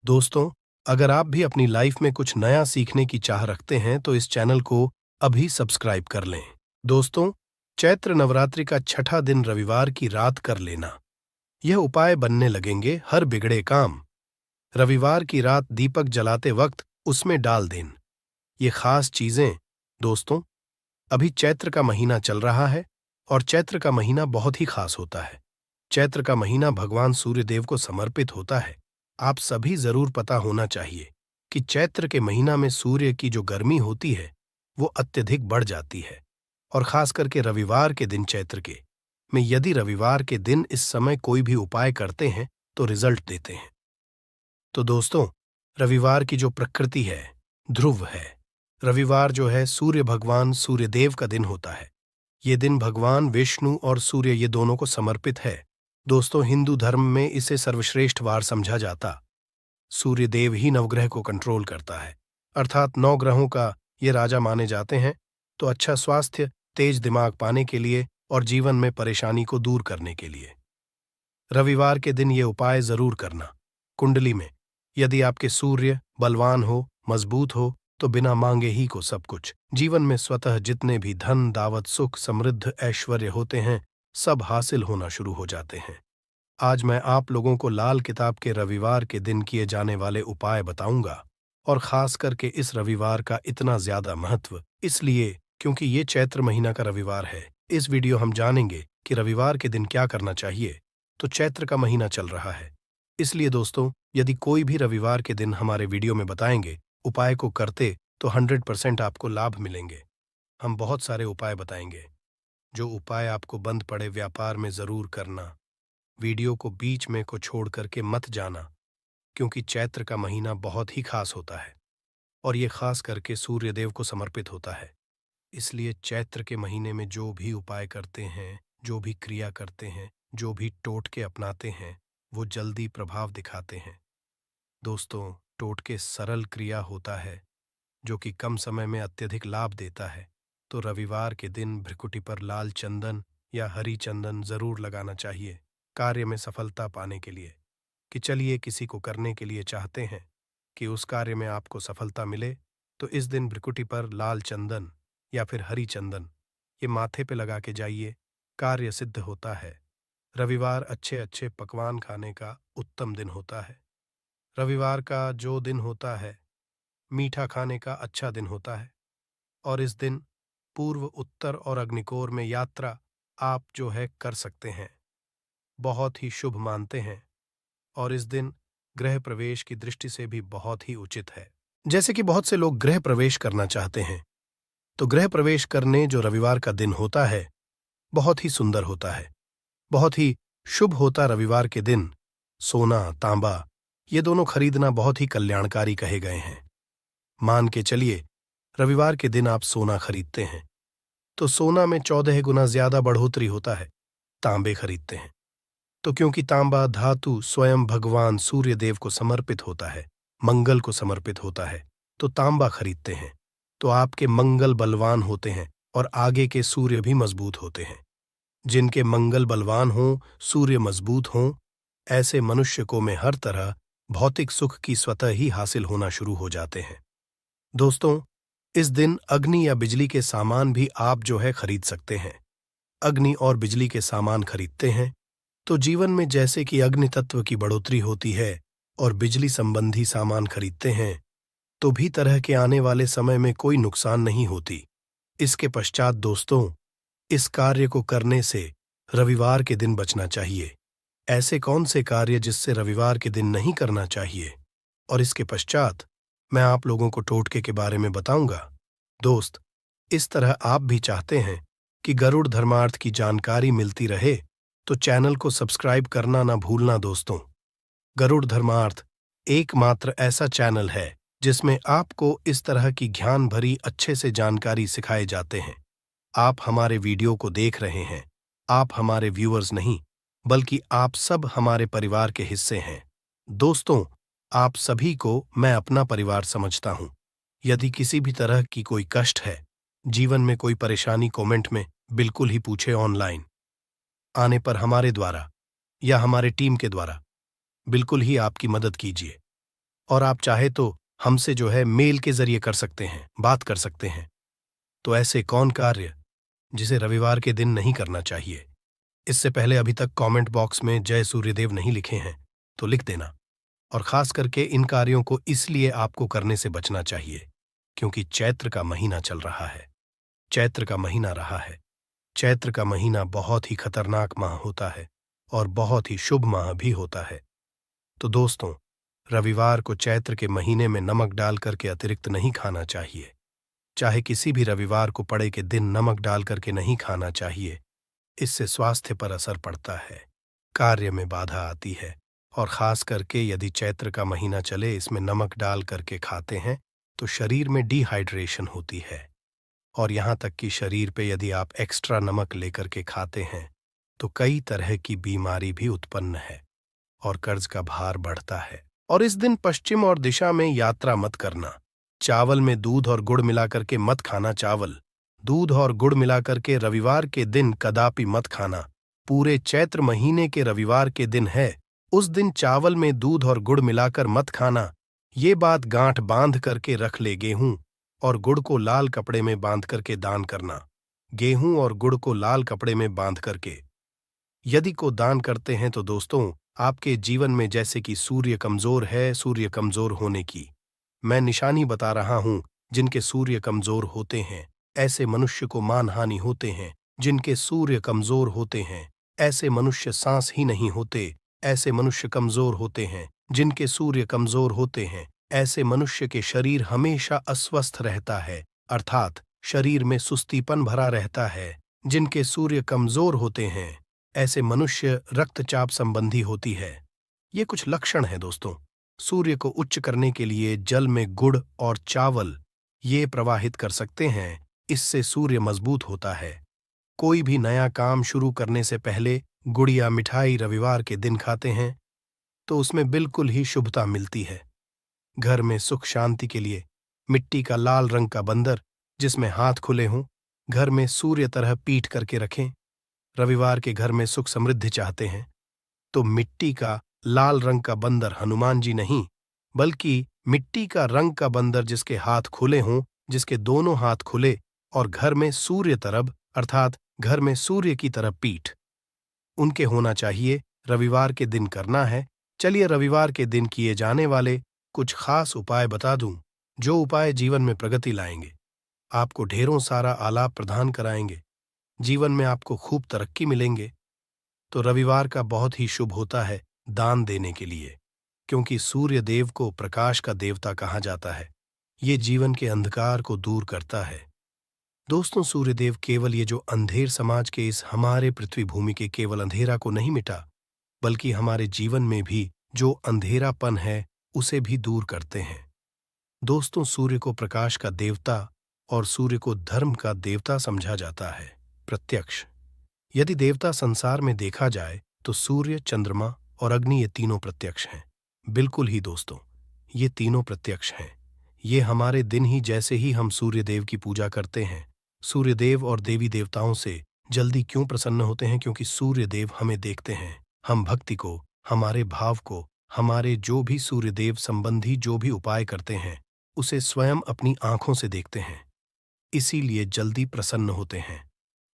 दोस्तों, अगर आप भी अपनी लाइफ में कुछ नया सीखने की चाह रखते हैं तो इस चैनल को अभी सब्सक्राइब कर लें। दोस्तों, चैत्र नवरात्रि का छठा दिन रविवार की रात कर लेना। यह उपाय बनने लगेंगे हर बिगड़े काम। रविवार की रात दीपक जलाते वक्त उसमें डाल दें ये खास चीजें। दोस्तों, अभी चैत्र का महीना चल रहा है और चैत्र का महीना बहुत ही खास होता है। चैत्र का महीना भगवान सूर्यदेव को समर्पित होता है। आप सभी जरूर पता होना चाहिए कि चैत्र के महीना में सूर्य की जो गर्मी होती है वो अत्यधिक बढ़ जाती है, और खास करके रविवार के दिन चैत्र के में यदि रविवार के दिन इस समय कोई भी उपाय करते हैं तो रिजल्ट देते हैं। तो दोस्तों, रविवार की जो प्रकृति है ध्रुव है। रविवार जो है सूर्य भगवान सूर्यदेव का दिन होता है। ये दिन भगवान विष्णु और सूर्य ये दोनों को समर्पित है। दोस्तों, हिंदू धर्म में इसे सर्वश्रेष्ठ वार समझा जाता। सूर्यदेव ही नवग्रह को कंट्रोल करता है, अर्थात 9 ग्रहों का ये राजा माने जाते हैं। तो अच्छा स्वास्थ्य, तेज दिमाग पाने के लिए और जीवन में परेशानी को दूर करने के लिए रविवार के दिन ये उपाय जरूर करना। कुंडली में यदि आपके सूर्य बलवान हो, मजबूत हो, तो बिना मांगे ही को सब कुछ जीवन में स्वतः जितने भी धन, दावत, सुख, समृद्ध, ऐश्वर्य होते हैं सब हासिल होना शुरू हो जाते हैं। आज मैं आप लोगों को लाल किताब के रविवार के दिन किए जाने वाले उपाय बताऊंगा, और खास करके इस रविवार का इतना ज्यादा महत्व इसलिए क्योंकि ये चैत्र महीना का रविवार है। इस वीडियो हम जानेंगे कि रविवार के दिन क्या करना चाहिए। तो चैत्र का महीना चल रहा है, इसलिए दोस्तों, यदि कोई भी रविवार के दिन हमारे वीडियो में बताएंगे उपाय को करते तो 100% आपको लाभ मिलेंगे। हम बहुत सारे उपाय बताएंगे, जो उपाय आपको बंद पड़े व्यापार में जरूर करना। वीडियो को बीच में को छोड़ करके मत जाना, क्योंकि चैत्र का महीना बहुत ही खास होता है और ये खास करके सूर्यदेव को समर्पित होता है। इसलिए चैत्र के महीने में जो भी उपाय करते हैं, जो भी क्रिया करते हैं, जो भी टोटके अपनाते हैं, वो जल्दी प्रभाव दिखाते हैं। दोस्तों, टोटके सरल क्रिया होता है जो कि कम समय में अत्यधिक लाभ देता है। तो रविवार के दिन भ्रिकुटी पर लाल चंदन या हरी चंदन जरूर लगाना चाहिए कार्य में सफलता पाने के लिए। कि चलिए किसी को करने के लिए चाहते हैं कि उस कार्य में आपको सफलता मिले, तो इस दिन भ्रिकुटी पर लाल चंदन या फिर हरी चंदन ये माथे पे लगा के जाइए, कार्य सिद्ध होता है। रविवार अच्छे अच्छे पकवान खाने का उत्तम दिन होता है। रविवार का जो दिन होता है मीठा खाने का अच्छा दिन होता है, और इस दिन पूर्व, उत्तर और अग्निकोर में यात्रा आप जो है कर सकते हैं, बहुत ही शुभ मानते हैं। और इस दिन गृह प्रवेश की दृष्टि से भी बहुत ही उचित है। जैसे कि बहुत से लोग गृह प्रवेश करना चाहते हैं, तो गृह प्रवेश करने जो रविवार का दिन होता है बहुत ही सुंदर होता है, बहुत ही शुभ होता। रविवार के दिन सोना, तांबा ये दोनों खरीदना बहुत ही कल्याणकारी कहे गए हैं। मान के चलिए रविवार के दिन आप सोना खरीदते हैं तो सोना में 14 गुना ज्यादा बढ़ोतरी होता है। तांबे खरीदते हैं तो क्योंकि तांबा धातु स्वयं भगवान सूर्यदेव को समर्पित होता है, मंगल को समर्पित होता है, तो तांबा खरीदते हैं तो आपके मंगल बलवान होते हैं और आगे के सूर्य भी मजबूत होते हैं। जिनके मंगल बलवान हों, सूर्य मजबूत हों, ऐसे मनुष्य को में हर तरह भौतिक सुख की स्वतः ही हासिल होना शुरू हो जाते हैं। दोस्तों, इस दिन अग्नि या बिजली के सामान भी आप जो है खरीद सकते हैं। अग्नि और बिजली के सामान खरीदते हैं तो जीवन में जैसे कि अग्नि तत्व की बढ़ोतरी होती है, और बिजली संबंधी सामान खरीदते हैं तो भी तरह के आने वाले समय में कोई नुकसान नहीं होती। इसके पश्चात दोस्तों, इस कार्य को करने से रविवार के दिन बचना चाहिए। ऐसे कौन से कार्य जिससे रविवार के दिन नहीं करना चाहिए, और इसके पश्चात मैं आप लोगों को टोटके के बारे में बताऊंगा। दोस्त, इस तरह आप भी चाहते हैं कि गरुड़ धर्मार्थ की जानकारी मिलती रहे तो चैनल को सब्सक्राइब करना ना भूलना। दोस्तों, गरुड़ धर्मार्थ एकमात्र ऐसा चैनल है जिसमें आपको इस तरह की ज्ञान भरी अच्छे से जानकारी सिखाए जाते हैं। आप हमारे वीडियो को देख रहे हैं, आप हमारे व्यूअर्स नहीं बल्कि आप सब हमारे परिवार के हिस्से हैं। दोस्तों, आप सभी को मैं अपना परिवार समझता हूं। यदि किसी भी तरह की कोई कष्ट है, जीवन में कोई परेशानी, कमेंट में बिल्कुल ही पूछे। ऑनलाइन आने पर हमारे द्वारा या हमारे टीम के द्वारा बिल्कुल ही आपकी मदद कीजिए। और आप चाहे तो हमसे जो है मेल के जरिए कर सकते हैं, बात कर सकते हैं। तो ऐसे कौन कार्य जिसे रविवार के दिन नहीं करना चाहिए? इससे पहले अभी तक कमेंट बॉक्स में जय सूर्यदेव नहीं लिखे हैं तो लिख देना। और खास करके इन कार्यों को इसलिए आपको करने से बचना चाहिए क्योंकि चैत्र का महीना चल रहा है, चैत्र का महीना रहा है। चैत्र का महीना बहुत ही खतरनाक माह होता है और बहुत ही शुभ माह भी होता है। तो दोस्तों, रविवार को चैत्र के महीने में नमक डाल करके अतिरिक्त नहीं खाना चाहिए। चाहे किसी भी रविवार को पड़े के दिन नमक डाल करके नहीं खाना चाहिए। इससे स्वास्थ्य पर असर पड़ता है, कार्य में बाधा आती है और खास करके यदि चैत्र का महीना चले इसमें नमक डाल करके खाते हैं तो शरीर में डिहाइड्रेशन होती है। और यहाँ तक कि शरीर पे यदि आप एक्स्ट्रा नमक लेकर के खाते हैं तो कई तरह की बीमारी भी उत्पन्न है और कर्ज का भार बढ़ता है। और इस दिन पश्चिम और दिशा में यात्रा मत करना। चावल में दूध और गुड़ मिलाकर के मत खाना। चावल, दूध और गुड़ मिलाकर के रविवार के दिन कदापि मत खाना। पूरे चैत्र महीने के रविवार के दिन है, उस दिन चावल में दूध और गुड़ मिलाकर मत खाना। ये बात गांठ बांध करके रख ले। गेहूं और गुड़ को लाल कपड़े में बांध करके दान करना। गेहूं और गुड़ को लाल कपड़े में बांध करके यदि को दान करते हैं तो दोस्तों, आपके जीवन में जैसे कि सूर्य कमजोर है, सूर्य कमजोर होने की मैं निशानी बता रहा हूं। जिनके सूर्य कमजोर होते हैं ऐसे मनुष्य को मानहानि होते हैं। जिनके सूर्य कमजोर होते हैं ऐसे मनुष्य सांस ही नहीं होते। ऐसे मनुष्य कमजोर होते हैं। जिनके सूर्य कमजोर होते हैं ऐसे मनुष्य के शरीर हमेशा अस्वस्थ रहता है, अर्थात शरीर में सुस्तीपन भरा रहता है। जिनके सूर्य कमजोर होते हैं ऐसे मनुष्य रक्तचाप संबंधी होती है। ये कुछ लक्षण हैं दोस्तों। सूर्य को उच्च करने के लिए जल में गुड़ और चावल ये प्रवाहित कर सकते हैं, इससे सूर्य मजबूत होता है। कोई भी नया काम शुरू करने से पहले गुड़ या मिठाई रविवार के दिन खाते हैं तो उसमें बिल्कुल ही शुभता मिलती है। घर में सुख शांति के लिए मिट्टी का लाल रंग का बंदर जिसमें हाथ खुले हों घर में सूर्य तरह पीट करके रखें। रविवार के घर में सुख समृद्धि चाहते हैं तो मिट्टी का लाल रंग का बंदर हनुमान जी नहीं बल्कि मिट्टी का रंग का बंदर जिसके हाथ खुले हों, जिसके दोनों हाथ खुले और घर में सूर्य तरफ अर्थात घर में सूर्य की तरफ पीठ उनके होना चाहिए। रविवार के दिन करना है। चलिए रविवार के दिन किए जाने वाले कुछ खास उपाय बता दूं, जो उपाय जीवन में प्रगति लाएंगे, आपको ढेरों सारा आलाप प्रदान कराएंगे, जीवन में आपको खूब तरक्की मिलेंगे। तो रविवार का बहुत ही शुभ होता है दान देने के लिए, क्योंकि सूर्य देव को प्रकाश का देवता कहा जाता है। ये जीवन के अंधकार को दूर करता है। दोस्तों, सूर्यदेव केवल ये जो अंधेर समाज के इस हमारे पृथ्वी भूमि के केवल अंधेरा को नहीं मिटा, बल्कि हमारे जीवन में भी जो अंधेरापन है उसे भी दूर करते हैं। दोस्तों, सूर्य को प्रकाश का देवता और सूर्य को धर्म का देवता समझा जाता है। प्रत्यक्ष यदि देवता संसार में देखा जाए तो सूर्य, चंद्रमा और अग्नि ये तीनों प्रत्यक्ष हैं। बिल्कुल ही दोस्तों, ये तीनों प्रत्यक्ष हैं। ये हमारे दिन ही जैसे ही हम सूर्यदेव की पूजा करते हैं, सूर्यदेव और देवी देवताओं से जल्दी क्यों प्रसन्न होते हैं? क्योंकि सूर्यदेव हमें देखते हैं। हम भक्ति को, हमारे भाव को, हमारे जो भी सूर्यदेव संबंधी जो भी उपाय करते हैं उसे स्वयं अपनी आंखों से देखते हैं, इसीलिए जल्दी प्रसन्न होते हैं।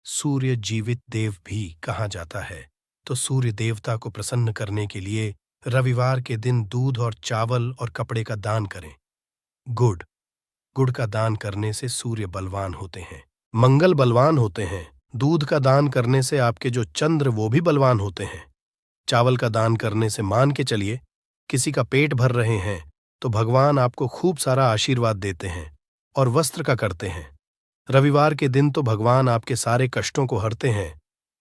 सूर्य जीवित देव भी कहा जाता है। तो सूर्य देवता को प्रसन्न करने के लिए रविवार के दिन दूध और चावल और कपड़े का दान करें। गुड़ का दान करने से सूर्य बलवान होते हैं, मंगल बलवान होते हैं। दूध का दान करने से आपके जो चंद्र वो भी बलवान होते हैं। चावल का दान करने से मान के चलिए किसी का पेट भर रहे हैं तो भगवान आपको खूब सारा आशीर्वाद देते हैं। और वस्त्र का करते हैं, रविवार के दिन तो भगवान आपके सारे कष्टों को हरते हैं।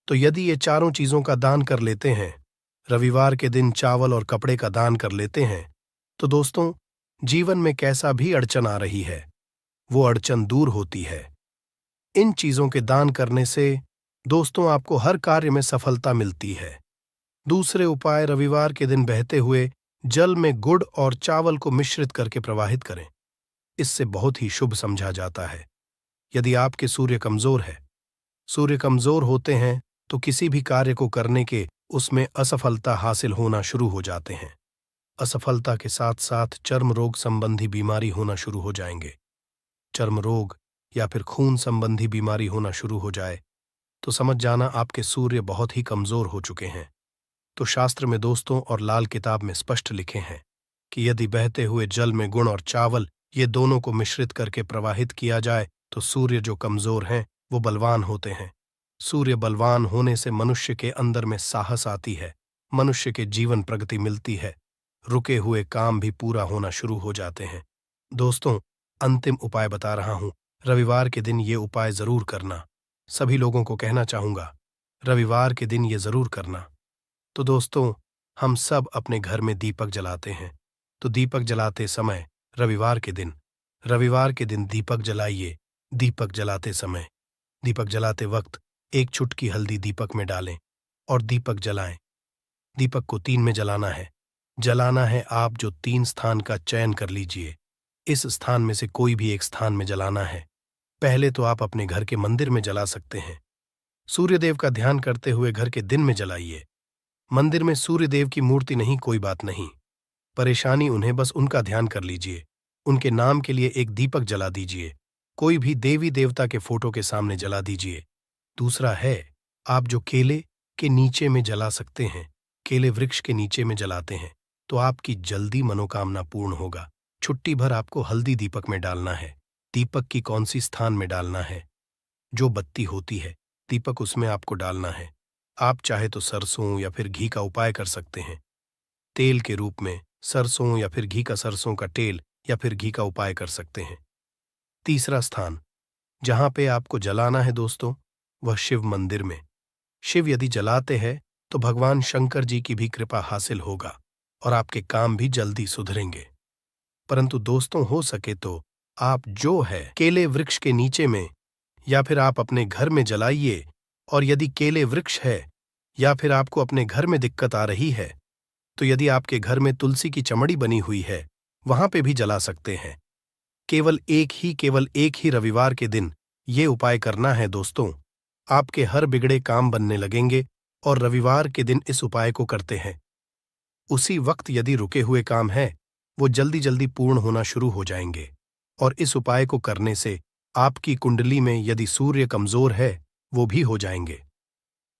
तो यदि ये चारों चीजों का दान कर लेते हैं, रविवार के दिन चावल और कपड़े का दान कर लेते हैं, तो दोस्तों जीवन में कैसा भी अड़चन आ रही है वो अड़चन दूर होती है। इन चीजों के दान करने से दोस्तों आपको हर कार्य में सफलता मिलती है। दूसरे उपाय, रविवार के दिन बहते हुए जल में गुड़ और चावल को मिश्रित करके प्रवाहित करें। इससे बहुत ही शुभ समझा जाता है। यदि आपके सूर्य कमजोर होते हैं तो किसी भी कार्य को करने के उसमें असफलता हासिल होना शुरू हो जाते हैं। असफलता के साथ साथ चर्म रोग संबंधी बीमारी होना शुरू हो जाएंगे। चर्म रोग या फिर खून संबंधी बीमारी होना शुरू हो जाए तो समझ जाना आपके सूर्य बहुत ही कमजोर हो चुके हैं। तो शास्त्र में दोस्तों और लाल किताब में स्पष्ट लिखे हैं कि यदि बहते हुए जल में गुड़ और चावल ये दोनों को मिश्रित करके प्रवाहित किया जाए तो सूर्य जो कमजोर हैं वो बलवान होते हैं। सूर्य बलवान होने से मनुष्य के अंदर में साहस आती है, मनुष्य के जीवन प्रगति मिलती है, रुके हुए काम भी पूरा होना शुरू हो जाते हैं। दोस्तों, अंतिम उपाय बता रहा हूं, रविवार के दिन ये उपाय जरूर करना। सभी लोगों को कहना चाहूंगा, रविवार के दिन ये जरूर करना। तो दोस्तों, हम सब अपने घर में दीपक जलाते हैं, तो दीपक जलाते समय रविवार के दिन दीपक जलाइए। दीपक जलाते समय, दीपक जलाते वक्त एक चुटकी हल्दी दीपक में डालें और दीपक जलाएं। दीपक को 3 में जलाना है। आप जो 3 स्थान का चयन कर लीजिए, इस स्थान में से कोई भी एक स्थान में जलाना है। पहले तो आप अपने घर के मंदिर में जला सकते हैं। सूर्यदेव का ध्यान करते हुए घर के दिन में जलाइए। मंदिर में सूर्यदेव की मूर्ति नहीं, कोई बात नहीं, परेशानी उन्हें, बस उनका ध्यान कर लीजिए। उनके नाम के लिए एक दीपक जला दीजिए। कोई भी देवी देवता के फोटो के सामने जला दीजिए। दूसरा है, आप जो केले के नीचे में जला सकते हैं, केले वृक्ष के नीचे में जलाते हैं तो आपकी जल्दी मनोकामना पूर्ण होगा। छुट्टी भर आपको हल्दी दीपक में डालना है। दीपक की कौन सी स्थान में डालना है? जो बत्ती होती है दीपक, उसमें आपको डालना है। आप चाहे तो सरसों या फिर घी का उपाय कर सकते हैं। तेल के रूप में सरसों या फिर घी का, सरसों का तेल या फिर घी का उपाय कर सकते हैं। तीसरा स्थान जहां पे आपको जलाना है दोस्तों, वह शिव मंदिर में। शिव यदि जलाते हैं तो भगवान शंकर जी की भी कृपा हासिल होगा और आपके काम भी जल्दी सुधरेंगे। परंतु दोस्तों, हो सके तो आप जो है केले वृक्ष के नीचे में या फिर आप अपने घर में जलाइए। और यदि केले वृक्ष है या फिर आपको अपने घर में दिक्कत आ रही है तो यदि आपके घर में तुलसी की चमड़ी बनी हुई है वहां पे भी जला सकते हैं। केवल एक ही रविवार के दिन ये उपाय करना है दोस्तों। आपके हर बिगड़े काम बनने लगेंगे और रविवार के दिन इस उपाय को करते हैं, उसी वक्त यदि रुके हुए काम है वो जल्दी जल्दी पूर्ण होना शुरू हो जाएंगे। और इस उपाय को करने से आपकी कुंडली में यदि सूर्य कमजोर है वो भी हो जाएंगे।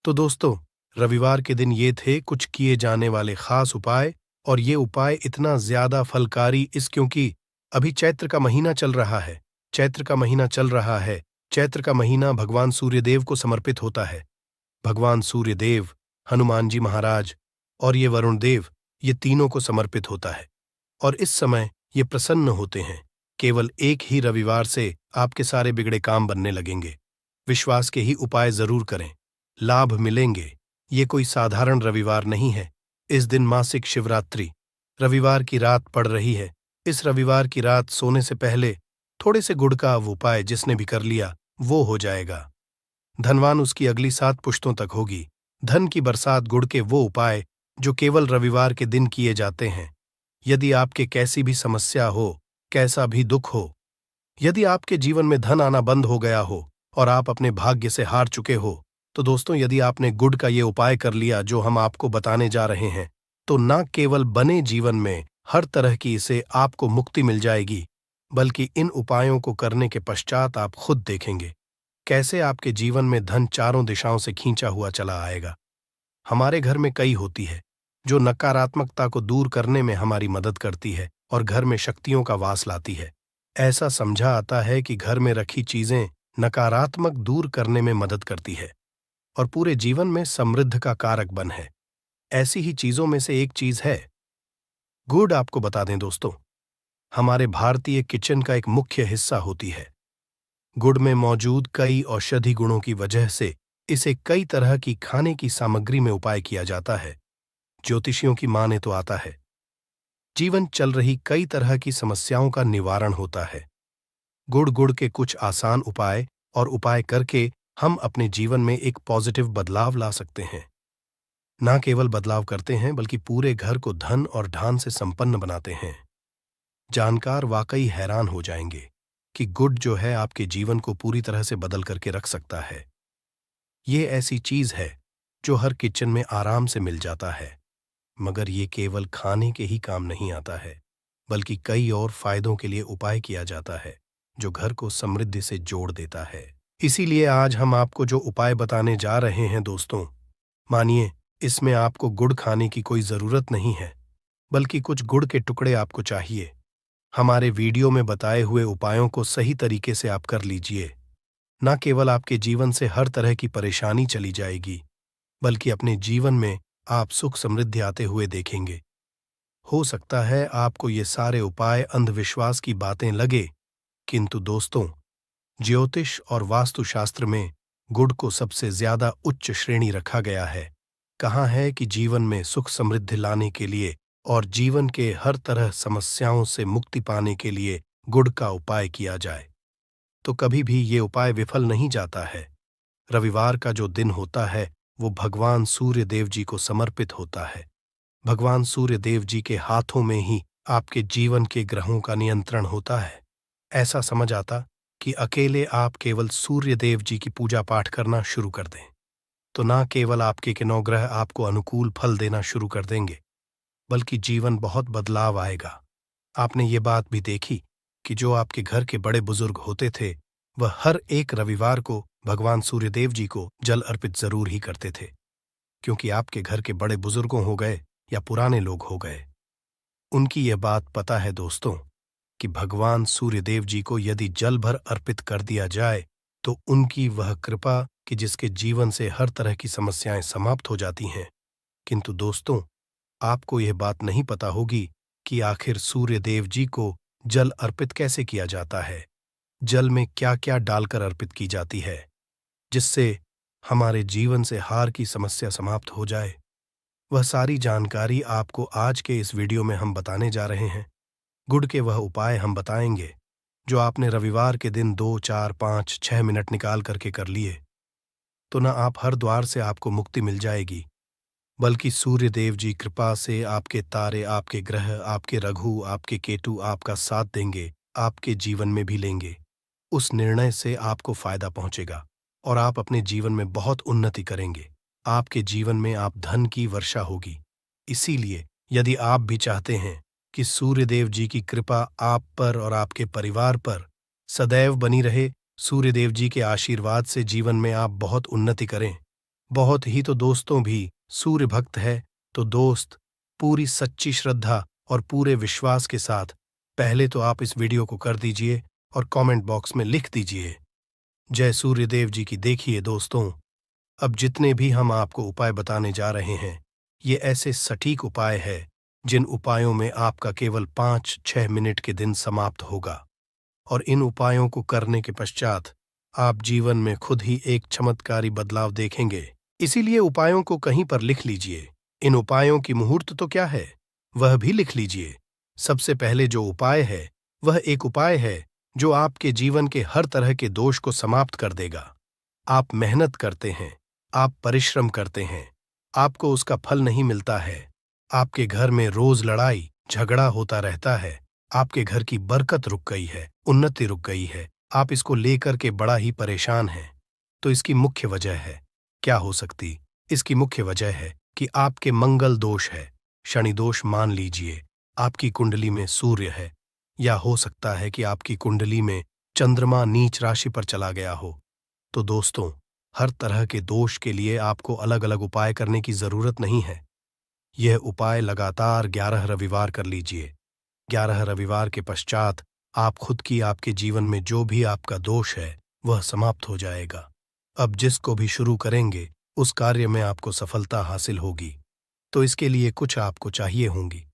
तो दोस्तों, रविवार के दिन ये थे कुछ किए जाने वाले खास उपाय। और ये उपाय इतना ज्यादा फलकारी क्योंकि अभी चैत्र का महीना चल रहा है। चैत्र का महीना भगवान सूर्यदेव को समर्पित होता है। भगवान सूर्यदेव, हनुमान जी महाराज और ये वरुण देव, ये तीनों को समर्पित होता है। और इस समय ये प्रसन्न होते हैं। केवल एक ही रविवार से आपके सारे बिगड़े काम बनने लगेंगे। विश्वास के ही उपाय जरूर करें, लाभ मिलेंगे। ये कोई साधारण रविवार नहीं है। इस दिन मासिक शिवरात्रि रविवार की रात पड़ रही है। इस रविवार की रात सोने से पहले थोड़े से गुड़ का उपाय जिसने भी कर लिया वो हो जाएगा। धनवान उसकी अगली 7 पुश्तों तक होगी। धन की बरसात गुड़ के वो उपाय जो केवल रविवार के दिन किए जाते हैं। यदि आपके कैसी भी समस्या हो, कैसा भी दुख हो, यदि आपके जीवन में धन आना बंद हो गया हो और आप अपने भाग्य से हार चुके हो, तो दोस्तों यदि आपने गुड़ का ये उपाय कर लिया जो हम आपको बताने जा रहे हैं, तो न केवल बने जीवन में हर तरह की इसे आपको मुक्ति मिल जाएगी, बल्कि इन उपायों को करने के पश्चात आप खुद देखेंगे कैसे आपके जीवन में धन चारों दिशाओं से खींचा हुआ चला आएगा। हमारे घर में कई होती है जो नकारात्मकता को दूर करने में हमारी मदद करती है और घर में शक्तियों का वास लाती है। ऐसा समझा आता है कि घर में रखी चीजें नकारात्मक दूर करने में मदद करती है और पूरे जीवन में समृद्ध का कारक बन है। ऐसी ही चीजों में से एक चीज है गुड़। आपको बता दें दोस्तों, हमारे भारतीय किचन का एक मुख्य हिस्सा होती है। गुड़ में मौजूद कई औषधि गुणों की वजह से इसे कई तरह की खाने की सामग्री में उपाय किया जाता है। ज्योतिषियों की माने तो आता है जीवन चल रही कई तरह की समस्याओं का निवारण होता है। गुड़ के कुछ आसान उपाय और उपाय करके हम अपने जीवन में एक पॉजिटिव बदलाव ला सकते हैं। ना केवल बदलाव करते हैं बल्कि पूरे घर को धन और ढान से संपन्न बनाते हैं। जानकार वाकई हैरान हो जाएंगे कि गुड़ जो है आपके जीवन को पूरी तरह से बदल करके रख सकता है। ये ऐसी चीज है जो हर किचन में आराम से मिल जाता है। मगर ये केवल खाने के ही काम नहीं आता है, बल्कि कई और फायदों के लिए उपाय किया जाता है, जो घर को समृद्धि से जोड़ देता है। इसीलिए आज हम आपको जो उपाय बताने जा रहे हैं दोस्तों, मानिए इसमें आपको गुड़ खाने की कोई ज़रूरत नहीं है, बल्कि कुछ गुड़ के टुकड़े आपको चाहिए। हमारे वीडियो में बताए हुए उपायों को सही तरीके से आप कर लीजिए। न केवल आपके जीवन से हर तरह की परेशानी चली जाएगी, बल्कि अपने जीवन में आप सुख समृद्धि आते हुए देखेंगे। हो सकता है आपको ये सारे उपाय अंधविश्वास की बातें लगे, किंतु दोस्तों, ज्योतिष और वास्तुशास्त्र में गुड़ को सबसे ज्यादा उच्च श्रेणी रखा गया है। कहा है कि जीवन में सुख समृद्धि लाने के लिए और जीवन के हर तरह समस्याओं से मुक्ति पाने के लिए गुड़ का उपाय किया जाए, तो कभी भी ये उपाय विफल नहीं जाता है। रविवार का जो दिन होता है वो भगवान सूर्य देव जी को समर्पित होता है। भगवान सूर्य देव जी के हाथों में ही आपके जीवन के ग्रहों का नियंत्रण होता है। ऐसा समझ आता कि अकेले आप केवल सूर्य देव जी की पूजा पाठ करना शुरू कर दें, तो ना केवल आपके के नवग्रह आपको अनुकूल फल देना शुरू कर देंगे, बल्कि जीवन बहुत बदलाव आएगा। आपने ये बात भी देखी कि जो आपके घर के बड़े बुजुर्ग होते थे, वह हर एक रविवार को भगवान सूर्यदेव जी को जल अर्पित जरूर ही करते थे, क्योंकि आपके घर के बड़े बुजुर्गों हो गए या पुराने लोग हो गए, उनकी यह बात पता है दोस्तों कि भगवान सूर्यदेव जी को यदि जल भर अर्पित कर दिया जाए तो उनकी वह कृपा कि जिसके जीवन से हर तरह की समस्याएं समाप्त हो जाती हैं। किंतु दोस्तों, आपको यह बात नहीं पता होगी कि आखिर सूर्यदेव जी को जल अर्पित कैसे किया जाता है, जल में क्या क्या डालकर अर्पित की जाती है, जिससे हमारे जीवन से हार की समस्या समाप्त हो जाए। वह सारी जानकारी आपको आज के इस वीडियो में हम बताने जा रहे हैं। गुड़ के वह उपाय हम बताएंगे जो आपने रविवार के दिन 2, 4, 5, 6 मिनट निकाल करके कर लिए, तो न आप हर द्वार से आपको मुक्ति मिल जाएगी, बल्कि सूर्य देव जी कृपा से आपके तारे, आपके ग्रह, आपके रघु, आपके केतु आपका साथ देंगे, आपके जीवन में भी लेंगे। उस निर्णय से आपको फायदा पहुंचेगा और आप अपने जीवन में बहुत उन्नति करेंगे। आपके जीवन में आप धन की वर्षा होगी। इसीलिए यदि आप भी चाहते हैं कि सूर्यदेव जी की कृपा आप पर और आपके परिवार पर सदैव बनी रहे, सूर्यदेव जी के आशीर्वाद से जीवन में आप बहुत उन्नति करें, बहुत ही तो दोस्तों भी सूर्य भक्त है, तो दोस्त पूरी सच्ची श्रद्धा और पूरे विश्वास के साथ पहले तो आप इस वीडियो को कर दीजिए और कमेंट बॉक्स में लिख दीजिए जय सूर्यदेव जी की। देखिए दोस्तों, अब जितने भी हम आपको उपाय बताने जा रहे हैं, ये ऐसे सटीक उपाय है जिन उपायों में आपका केवल 5-6 मिनट के दिन समाप्त होगा, और इन उपायों को करने के पश्चात आप जीवन में खुद ही एक चमत्कारी बदलाव देखेंगे। इसीलिए उपायों को कहीं पर लिख लीजिए। इन उपायों की मुहूर्त तो क्या है, वह भी लिख लीजिए। सबसे पहले जो उपाय है वह एक उपाय है जो आपके जीवन के हर तरह के दोष को समाप्त कर देगा। आप मेहनत करते हैं, आप परिश्रम करते हैं, आपको उसका फल नहीं मिलता है, आपके घर में रोज लड़ाई झगड़ा होता रहता है, आपके घर की बरकत रुक गई है, उन्नति रुक गई है, आप इसको लेकर के बड़ा ही परेशान हैं, तो इसकी मुख्य वजह है क्या हो सकती? इसकी मुख्य वजह है कि आपके मंगल दोष है, शनि दोष मान लीजिए, आपकी कुंडली में सूर्य है, या हो सकता है कि आपकी कुंडली में चंद्रमा नीच राशि पर चला गया हो। तो दोस्तों, हर तरह के दोष के लिए आपको अलग अलग उपाय करने की जरूरत नहीं है। यह उपाय लगातार 11 रविवार कर लीजिए। 11 रविवार के पश्चात आप खुद की आपके जीवन में जो भी आपका दोष है वह समाप्त हो जाएगा। अब जिसको भी शुरू करेंगे उस कार्य में आपको सफलता हासिल होगी। तो इसके लिए कुछ आपको चाहिए होंगी,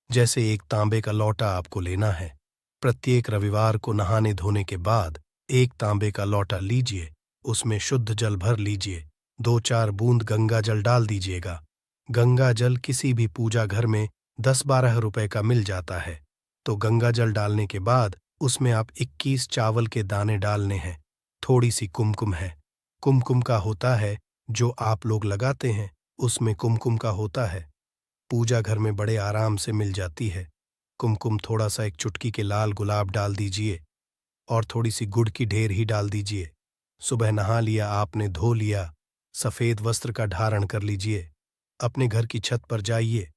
जैसे एक तांबे का लौटा आपको लेना है। प्रत्येक रविवार को नहाने धोने के बाद एक तांबे का लौटा लीजिए, उसमें शुद्ध जल भर लीजिए, 2-4 बूंद गंगा जल डाल दीजिएगा। गंगा जल किसी भी पूजा घर में 10-12 रुपए का मिल जाता है। तो गंगा जल डालने के बाद उसमें आप 21 चावल के दाने डालने हैं। थोड़ी सी कुमकुम है, कुमकुम का होता है जो आप लोग लगाते हैं, उसमें कुमकुम का होता है, पूजा घर में बड़े आराम से मिल जाती है। कुमकुम थोड़ा सा एक चुटकी के लाल गुलाब डाल दीजिए और थोड़ी सी गुड़ की ढेर ही डाल दीजिए। सुबह नहा लिया आपने, धो लिया, सफेद वस्त्र का धारण कर लीजिए, अपने घर की छत पर जाइए,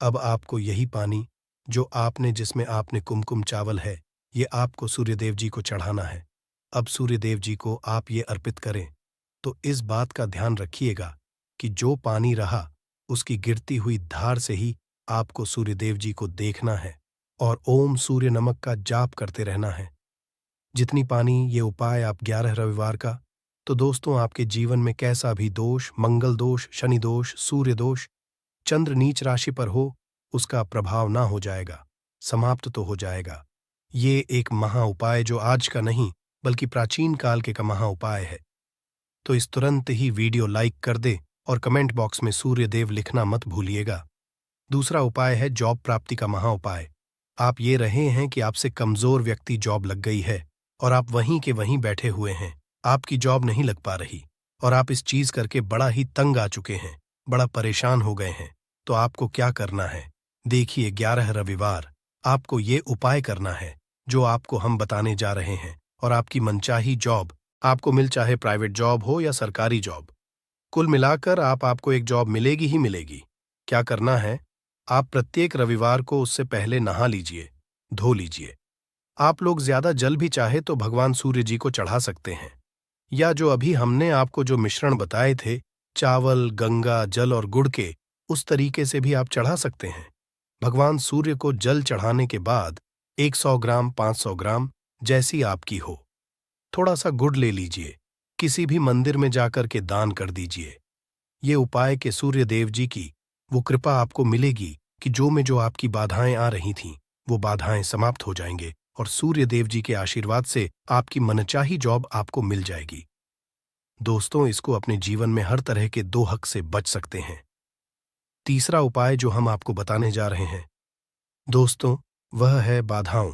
अब आपको यही पानी जिसमें आपने कुमकुम चावल है, ये आपको सूर्यदेव जी को चढ़ाना है। अब सूर्यदेव जी को आप ये अर्पित करें, तो इस बात का ध्यान रखिएगा कि जो पानी रहा, उसकी गिरती हुई धार से ही आपको सूर्यदेव जी को देखना है और ओम सूर्य नमक का जाप करते रहना है। जितनी पानी ये उपाय आप 11 रविवार का, तो दोस्तों आपके जीवन में कैसा भी दोष, मंगल दोष, शनि दोष, सूर्य दोष, चंद्र नीच राशि पर हो, उसका प्रभाव ना हो जाएगा, समाप्त तो हो जाएगा। ये एक महा उपाय जो आज का नहीं, बल्कि प्राचीन काल के का महा उपाय है। तो इस तुरंत ही वीडियो लाइक कर दे और कमेंट बॉक्स में सूर्यदेव लिखना मत भूलिएगा। दूसरा उपाय है जॉब प्राप्ति का महा उपाय। आप ये रहे हैं कि आपसे कमजोर व्यक्ति जॉब लग गई है और आप वहीं के वहीं बैठे हुए हैं, आपकी जॉब नहीं लग पा रही और आप इस चीज करके बड़ा ही तंग आ चुके हैं, बड़ा परेशान हो गए हैं। तो आपको क्या करना है? देखिए, 11 रविवार आपको ये उपाय करना है जो आपको हम बताने जा रहे हैं और आपकी मनचाही जॉब आपको मिल, चाहे प्राइवेट जॉब हो या सरकारी जॉब, कुल मिलाकर आपको एक जॉब मिलेगी ही मिलेगी। क्या करना है? आप प्रत्येक रविवार को उससे पहले नहा लीजिए, धो लीजिए। आप लोग ज्यादा जल भी चाहे तो भगवान सूर्य जी को चढ़ा सकते हैं, या जो अभी हमने आपको जो मिश्रण बताए थे, चावल, गंगा जल और गुड़ के, उस तरीके से भी आप चढ़ा सकते हैं। भगवान सूर्य को जल चढ़ाने के बाद 100 ग्राम, 500 ग्राम, जैसी आपकी हो, थोड़ा सा गुड़ ले लीजिए, किसी भी मंदिर में जाकर के दान कर दीजिए। ये उपाय के सूर्य देव जी की वो कृपा आपको मिलेगी कि जो आपकी बाधाएं आ रही थीं, वो बाधाएं समाप्त हो जाएंगे और सूर्य देव जी के आशीर्वाद से आपकी मनचाही जॉब आपको मिल जाएगी। दोस्तों, इसको अपने जीवन में हर तरह के दो हक से बच सकते हैं। तीसरा उपाय जो हम आपको बताने जा रहे हैं दोस्तों, वह है बाधाओं,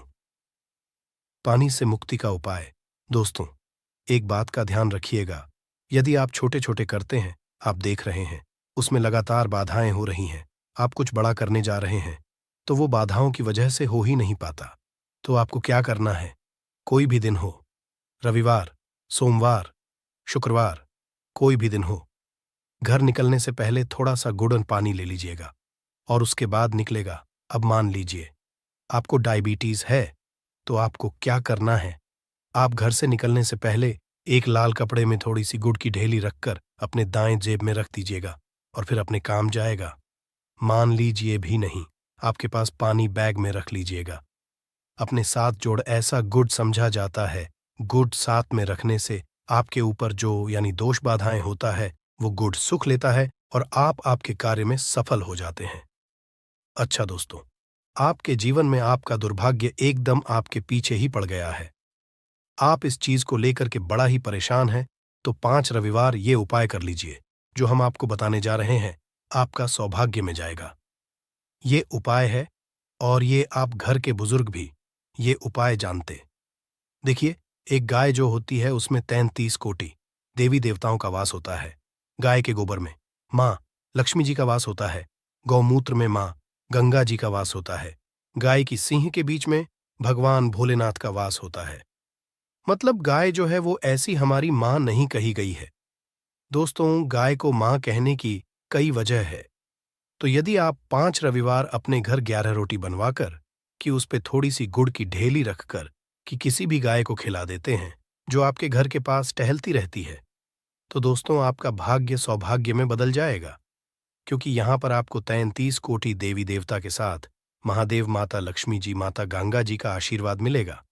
पानी से मुक्ति का उपाय। दोस्तों, एक बात का ध्यान रखिएगा, यदि आप छोटे छोटे करते हैं, आप देख रहे हैं उसमें लगातार बाधाएं हो रही हैं, आप कुछ बड़ा करने जा रहे हैं तो वो बाधाओं की वजह से हो ही नहीं पाता। तो आपको क्या करना है? कोई भी दिन हो, रविवार, सोमवार, शुक्रवार, कोई भी दिन हो, घर निकलने से पहले थोड़ा सा गुड़ और पानी ले लीजिएगा और उसके बाद निकलेगा। अब मान लीजिए आपको डायबिटीज है, तो आपको क्या करना है? आप घर से निकलने से पहले एक लाल कपड़े में थोड़ी सी गुड़ की ढेली रखकर अपने दाएं जेब में रख दीजिएगा और फिर अपने काम जाएगा। मान लीजिए भी नहीं, आपके पास पानी बैग में रख लीजिएगा। अपने साथ जोड़ ऐसा गुड़ समझा जाता है, गुड़ साथ में रखने से आपके ऊपर जो यानी दोष बाधाएं होता है, वो गुड़ सुख लेता है और आप आपके कार्य में सफल हो जाते हैं। अच्छा दोस्तों, आपके जीवन में आपका दुर्भाग्य एकदम आपके पीछे ही पड़ गया है, आप इस चीज को लेकर के बड़ा ही परेशान हैं, तो 5 रविवार ये उपाय कर लीजिए जो हम आपको बताने जा रहे हैं, आपका सौभाग्य में जाएगा। ये उपाय है और ये आप घर के बुजुर्ग भी ये उपाय जानते। देखिए, एक गाय जो होती है उसमें 33 कोटि देवी देवताओं का वास होता है। गाय के गोबर में माँ लक्ष्मी जी का वास होता है, गौमूत्र में माँ गंगा जी का वास होता है, गाय की सींग के बीच में भगवान भोलेनाथ का वास होता है। मतलब गाय जो है वो ऐसी हमारी माँ नहीं कही गई है। दोस्तों, गाय को माँ कहने की कई वजह है। तो यदि आप 5 रविवार अपने घर 11 रोटी बनवाकर कि उस पे थोड़ी सी गुड़ की ढेली रखकर कि किसी भी गाय को खिला देते हैं जो आपके घर के पास टहलती रहती है, तो दोस्तों आपका भाग्य सौभाग्य में बदल जाएगा, क्योंकि यहां पर आपको 33 कोटि देवी देवता के साथ महादेव, माता लक्ष्मी जी, माता गंगा जी का आशीर्वाद मिलेगा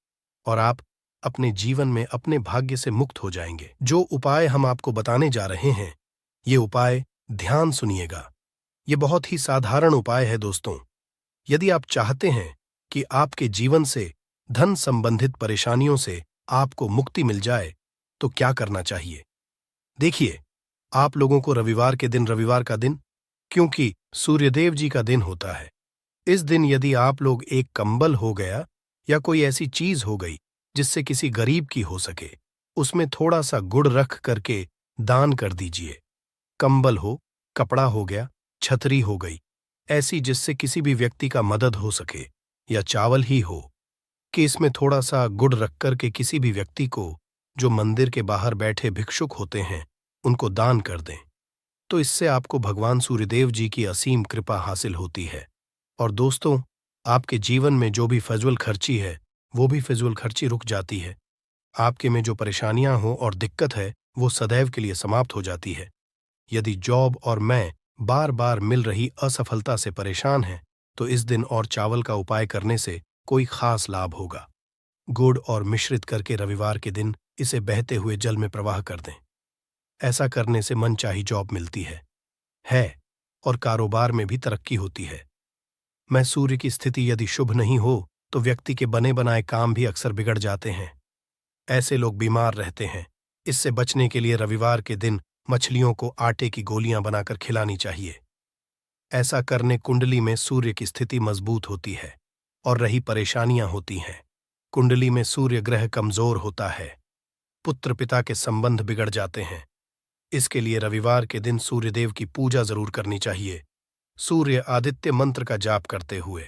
और आप अपने जीवन में अपने भाग्य से मुक्त हो जाएंगे। जो उपाय हम आपको बताने जा रहे हैं, ये उपाय ध्यान सुनिएगा। ये बहुत ही साधारण उपाय है दोस्तों। यदि आप चाहते हैं कि आपके जीवन से धन संबंधित परेशानियों से आपको मुक्ति मिल जाए, तो क्या करना चाहिए? देखिए, आप लोगों को रविवार के दिन, रविवार का दिन क्योंकि सूर्यदेव जी का दिन होता है, इस दिन यदि आप लोग एक कंबल हो गया या कोई ऐसी चीज हो गई जिससे किसी गरीब की हो सके, उसमें थोड़ा सा गुड़ रख करके दान कर दीजिए। कंबल हो, कपड़ा हो गया, छतरी हो गई, ऐसी जिससे किसी भी व्यक्ति का मदद हो सके, या चावल ही हो कि इसमें थोड़ा सा गुड़ रख करके किसी भी व्यक्ति को जो मंदिर के बाहर बैठे भिक्षुक होते हैं उनको दान कर दें, तो इससे आपको भगवान सूर्यदेव जी की असीम कृपा हासिल होती है और दोस्तों, आपके जीवन में जो भी फजूल खर्ची है, वो भी फिजूल खर्ची रुक जाती है। आपके में जो परेशानियां हो और दिक्कत है, वो सदैव के लिए समाप्त हो जाती है। यदि जॉब और मैं बार बार मिल रही असफलता से परेशान हैं, तो इस दिन और चावल का उपाय करने से कोई खास लाभ होगा। गुड़ और मिश्रित करके रविवार के दिन इसे बहते हुए जल में प्रवाह कर दें। ऐसा करने से मनचाही जॉब मिलती है और कारोबार में भी तरक्की होती है। मैं सूर्य की स्थिति यदि शुभ नहीं हो तो व्यक्ति के बने बनाए काम भी अक्सर बिगड़ जाते हैं। ऐसे लोग बीमार रहते हैं। इससे बचने के लिए रविवार के दिन मछलियों को आटे की गोलियां बनाकर खिलानी चाहिए। ऐसा करने कुंडली में सूर्य की स्थिति मजबूत होती है और रही परेशानियां होती हैं। कुंडली में सूर्य ग्रह कमजोर होता है, पुत्र पिता के संबंध बिगड़ जाते हैं। इसके लिए रविवार के दिन सूर्यदेव की पूजा जरूर करनी चाहिए, सूर्य आदित्य मंत्र का जाप करते हुए।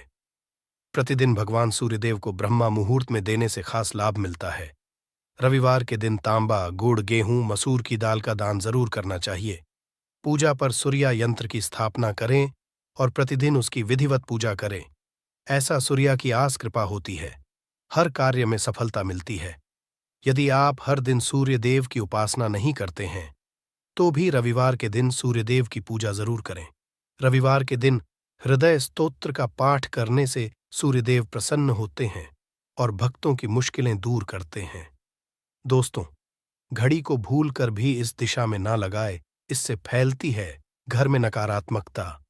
प्रतिदिन भगवान सूर्यदेव को ब्रह्मा मुहूर्त में देने से खास लाभ मिलता है। रविवार के दिन तांबा, गुड़, गेहूं, मसूर की दाल का दान जरूर करना चाहिए। पूजा पर सूर्या यंत्र की स्थापना करें और प्रतिदिन उसकी विधिवत पूजा करें। ऐसा सूर्या की आस कृपा होती है, हर कार्य में सफलता मिलती है। यदि आप हर दिन सूर्यदेव की उपासना नहीं करते हैं, तो भी रविवार के दिन सूर्यदेव की पूजा जरूर करें। रविवार के दिन हृदय स्तोत्र का पाठ करने से सूर्यदेव प्रसन्न होते हैं और भक्तों की मुश्किलें दूर करते हैं। दोस्तों, घड़ी को भूल कर भी इस दिशा में ना लगाए, इससे फैलती है घर में नकारात्मकता।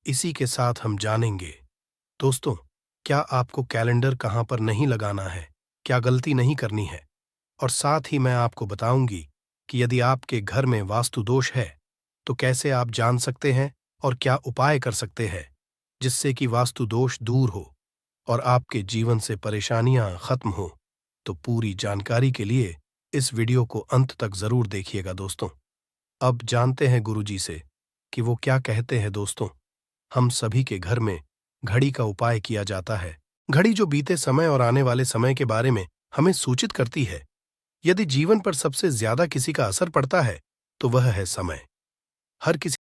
इसी के साथ हम जानेंगे, दोस्तों, क्या आपको कैलेंडर कहाँ पर नहीं लगाना है, क्या गलती नहीं करनी है, और साथ ही मैं आपको बताऊंगी कि यदि आपके घर में वास्तु दोष है तो कैसे आप जान सकते हैं और क्या उपाय कर सकते हैं जिससे कि वास्तु दोष दूर हो और आपके जीवन से परेशानियां खत्म हो। तो पूरी जानकारी के लिए इस वीडियो को अंत तक जरूर देखिएगा दोस्तों। अब जानते हैं गुरुजी से कि वो क्या कहते हैं। दोस्तों, हम सभी के घर में घड़ी का उपाय किया जाता है। घड़ी जो बीते समय और आने वाले समय के बारे में हमें सूचित करती है। यदि जीवन पर सबसे ज्यादा किसी का असर पड़ता है तो वह है समय। हर किसी